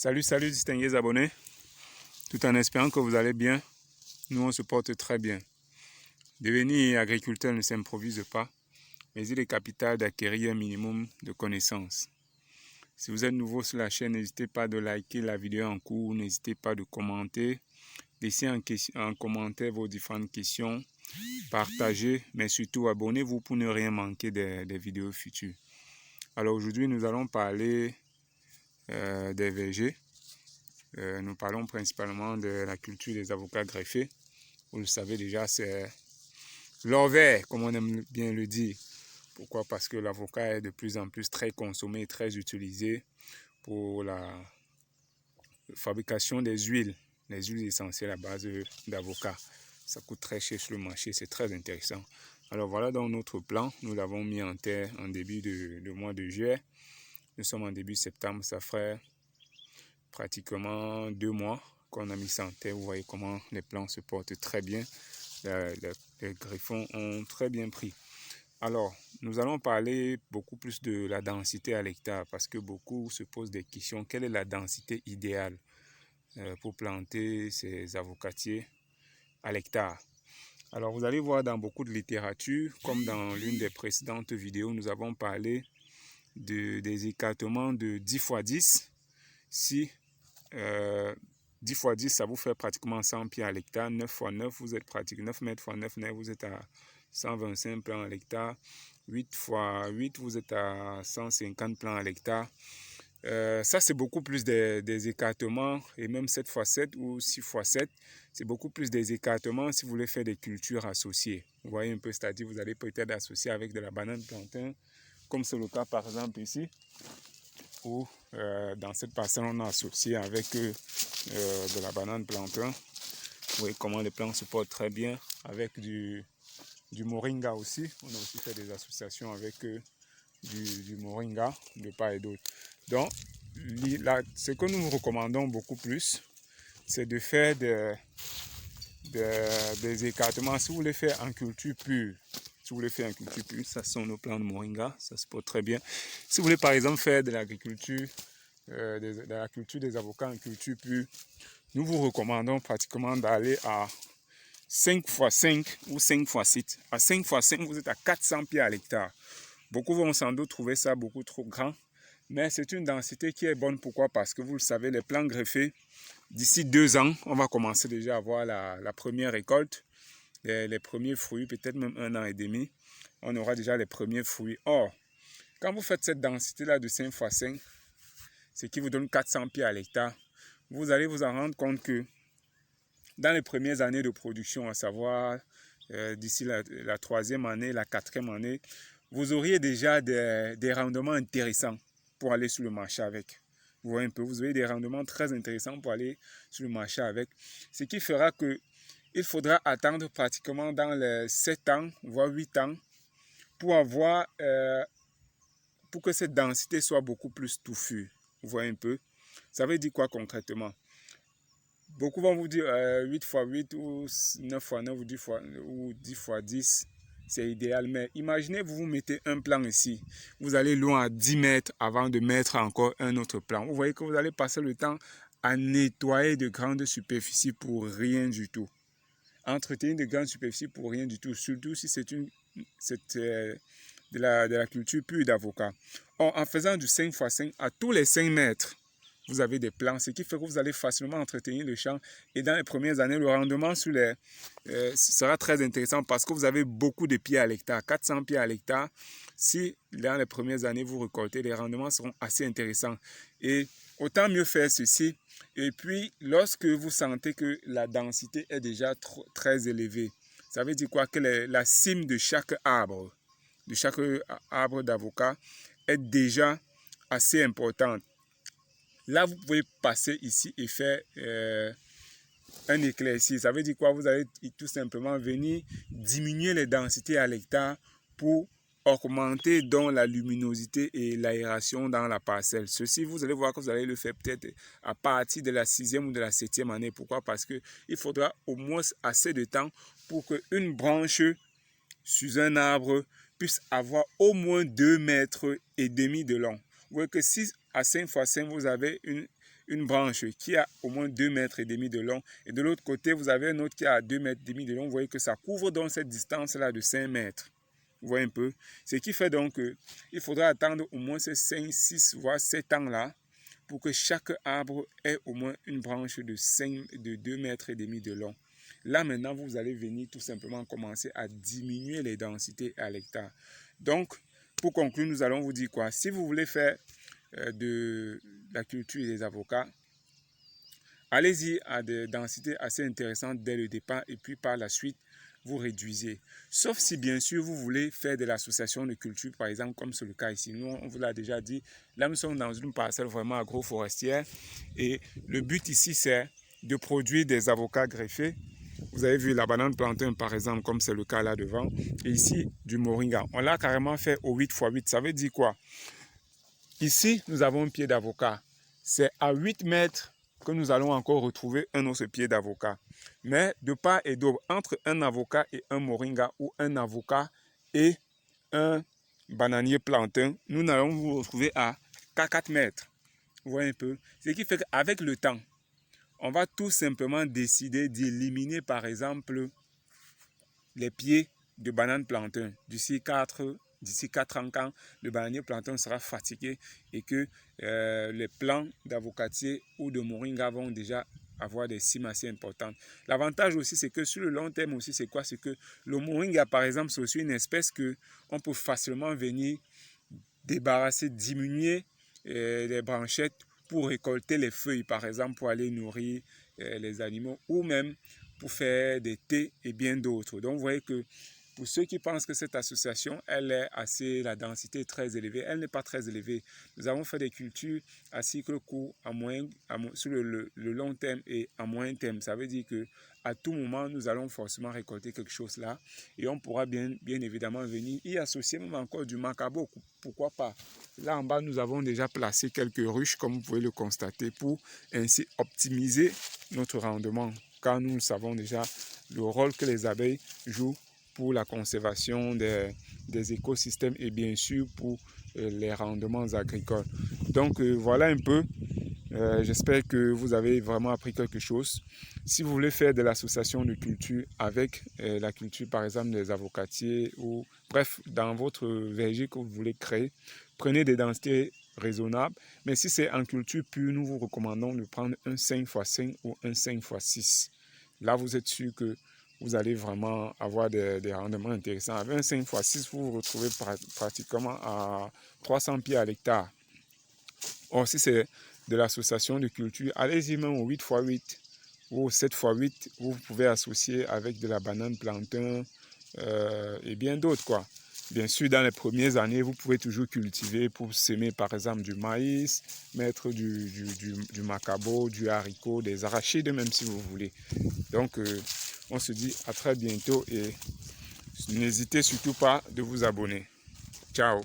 Salut, distingués abonnés, tout en espérant que vous allez bien. Nous, on se porte très bien. Devenir agriculteur ne s'improvise pas, mais il est capital d'acquérir un minimum de connaissances. Si vous êtes nouveau sur la chaîne, n'hésitez pas de liker la vidéo en cours, n'hésitez pas de commenter, laissez en commentaire vos différentes questions, partagez, mais surtout abonnez-vous pour ne rien manquer des vidéos futures. Alors aujourd'hui, nous allons parler des vergers. Nous parlons principalement de la culture des avocats greffés. Vous le savez déjà, c'est l'or vert, comme on aime bien le dire. Pourquoi? Parce que l'avocat est de plus en plus très consommé, très utilisé pour la fabrication des huiles, les huiles essentielles à base d'avocat. Ça coûte très cher sur le marché, c'est très intéressant. Alors voilà donc notre plan, nous l'avons mis en terre en début de mois de juillet. Nous sommes en début septembre, ça ferait pratiquement 2 mois qu'on a mis ça en terre. Vous voyez comment les plants se portent très bien. Les greffons ont très bien pris. Alors, nous allons parler beaucoup plus de la densité à l'hectare parce que beaucoup se posent des questions. Quelle est la densité idéale pour planter ces avocatiers à l'hectare? Alors, vous allez voir dans beaucoup de littérature, comme dans l'une des précédentes vidéos, nous avons parlé des écartements de 10 x 10. Si 10 x 10, ça vous fait pratiquement 100 pieds à l'hectare. 9 x 9, vous êtes pratiquement 9 mètres x 9 mètres, vous êtes à 125 plants à l'hectare. 8 x 8, vous êtes à 150 plants à l'hectare. Ça, c'est beaucoup plus des écartements, et même 7 x 7 ou 6 x 7, c'est beaucoup plus des écartements si vous voulez faire des cultures associées. Vous voyez un peu, c'est-à-dire vous allez peut-être associer avec de la banane plantain, comme c'est le cas par exemple ici, où dans cette parcelle on a associé avec de la banane plantain. Vous voyez comment les plants se portent très bien avec du moringa aussi. On a aussi fait des associations avec du moringa de part et d'autre. Donc ce que nous recommandons beaucoup plus, c'est de faire des écartements. Si vous voulez faire en culture pure, ça sont nos plants de moringa, ça se porte très bien. Si vous voulez par exemple faire de l'agriculture, de la culture des avocats en culture pure, nous vous recommandons pratiquement d'aller à 5 x 5 ou 5 x 7. À 5 x 5, vous êtes à 400 pieds à l'hectare. Beaucoup vont sans doute trouver ça beaucoup trop grand, mais c'est une densité qui est bonne. Pourquoi? Parce que vous le savez, les plants greffés, d'ici 2 ans, on va commencer déjà à voir la première récolte, les premiers fruits, peut-être même 1 an et demi, on aura déjà les premiers fruits. Or, quand vous faites cette densité-là de 5 x 5, ce qui vous donne 400 pieds à l'hectare, vous allez vous en rendre compte que dans les premières années de production, à savoir d'ici la 3e année, la 4e année, vous auriez déjà des rendements intéressants pour aller sur le marché avec. Vous voyez un peu, vous aurez des rendements très intéressants pour aller sur le marché avec. Ce qui fera qu'il faudra attendre pratiquement dans les 7 ans, voire 8 ans, pour que cette densité soit beaucoup plus touffue. Vous voyez un peu. Ça veut dire quoi concrètement? Beaucoup vont vous dire 8 x 8 ou 9 x 9 ou 10 x 10, c'est idéal. Mais imaginez, vous mettez un plan ici. Vous allez loin à 10 mètres avant de mettre encore un autre plan. Vous voyez que vous allez passer le temps à nettoyer de grandes superficies pour rien du tout. Entretenir de grandes superficies pour rien du tout, surtout si c'est de la culture pure d'avocat. En faisant du 5 x 5, à tous les 5 mètres, vous avez des plants, ce qui fait que vous allez facilement entretenir le champ. Et dans les premières années, le rendement sera très intéressant parce que vous avez beaucoup de pieds à l'hectare, 400 pieds à l'hectare. Si dans les premières années, vous récoltez, les rendements seront assez intéressants. Et autant mieux faire ceci. Et puis, lorsque vous sentez que la densité est déjà très élevée, ça veut dire quoi? Que la cime de chaque arbre d'avocat est déjà assez importante. Là, vous pouvez passer ici et faire un éclairci. Ça veut dire quoi? Vous allez tout simplement venir diminuer les densités à l'hectare pour augmenter donc la luminosité et l'aération dans la parcelle. Ceci, vous allez voir que vous allez le faire peut-être à partir de la 6e ou de la 7e année. Pourquoi? Parce qu'il faudra au moins assez de temps pour qu'une branche sur un arbre puisse avoir au moins 2,5 mètres de long. Vous voyez que si à 5 x 5, vous avez une branche qui a au moins 2,5 mètres de long. Et de l'autre côté, vous avez une autre qui a 2,5 mètres de long. Vous voyez que ça couvre donc cette distance-là de 5 mètres. Vous voyez un peu. Ce qui fait donc qu'il faudra attendre au moins ces 5, 6, voire 7 ans-là pour que chaque arbre ait au moins une branche de 2,5 mètres de long. Là, maintenant, vous allez venir tout simplement commencer à diminuer les densités à l'hectare. Donc, pour conclure, nous allons vous dire quoi? Si vous voulez faire de la culture des avocats, allez-y à des densités assez intéressantes dès le départ et puis par la suite, vous réduisez. Sauf si bien sûr vous voulez faire de l'association de culture, par exemple, comme c'est le cas ici. Nous, on vous l'a déjà dit, là nous sommes dans une parcelle vraiment agroforestière et le but ici c'est de produire des avocats greffés. Vous avez vu la banane plantain par exemple, comme c'est le cas là devant, et ici du moringa. On l'a carrément fait au 8 x 8, ça veut dire quoi? Ici, nous avons un pied d'avocat. C'est à 8 mètres que nous allons encore retrouver un autre pied d'avocat. Mais de part et d'autre, entre un avocat et un moringa, ou un avocat et un bananier plantain, nous allons vous retrouver à 4 mètres. Vous voyez un peu? Ce qui fait qu'avec le temps, on va tout simplement décider d'éliminer par exemple les pieds de banane plantain d'ici 4 ans, quand le bananier plantain sera fatigué et que les plants d'avocatier ou de moringa vont déjà avoir des cimes assez importantes. L'avantage aussi, c'est que sur le long terme aussi, c'est quoi? C'est que le moringa, par exemple, c'est aussi une espèce que on peut facilement venir débarrasser, diminuer les branchettes pour récolter les feuilles, par exemple, pour aller nourrir les animaux ou même pour faire des thés et bien d'autres. Donc, vous voyez que pour ceux qui pensent que cette association, elle est assez, la densité est très élevée, elle n'est pas très élevée. Nous avons fait des cultures à cycle court, sur le long terme et à moyen terme. Ça veut dire que à tout moment, nous allons forcément récolter quelque chose là et on pourra bien évidemment venir y associer même encore du macabo. Pourquoi pas? Là en bas, nous avons déjà placé quelques ruches, comme vous pouvez le constater, pour ainsi optimiser notre rendement, car nous savons déjà le rôle que les abeilles jouent pour la conservation des écosystèmes et bien sûr pour les rendements agricoles. Donc voilà un peu, j'espère que vous avez vraiment appris quelque chose. Si vous voulez faire de l'association de culture avec la culture par exemple des avocatiers ou bref dans votre verger que vous voulez créer, prenez des densités raisonnables, mais si c'est en culture pure, nous vous recommandons de prendre un 5 x 5 ou un 5 x 6. Là vous êtes sûr que vous allez vraiment avoir des rendements intéressants. Avec un 5 x 6, vous vous retrouvez pratiquement à 300 pieds à l'hectare. Or, si c'est de l'association de culture, allez-y même au 8 x 8 ou au 7 x 8, vous pouvez associer avec de la banane plantain et bien d'autres, quoi. Bien sûr, dans les premières années, vous pouvez toujours cultiver pour semer par exemple du maïs, mettre du macabo, du haricot, des arachides même si vous voulez. Donc, on se dit à très bientôt et n'hésitez surtout pas de vous abonner. Ciao!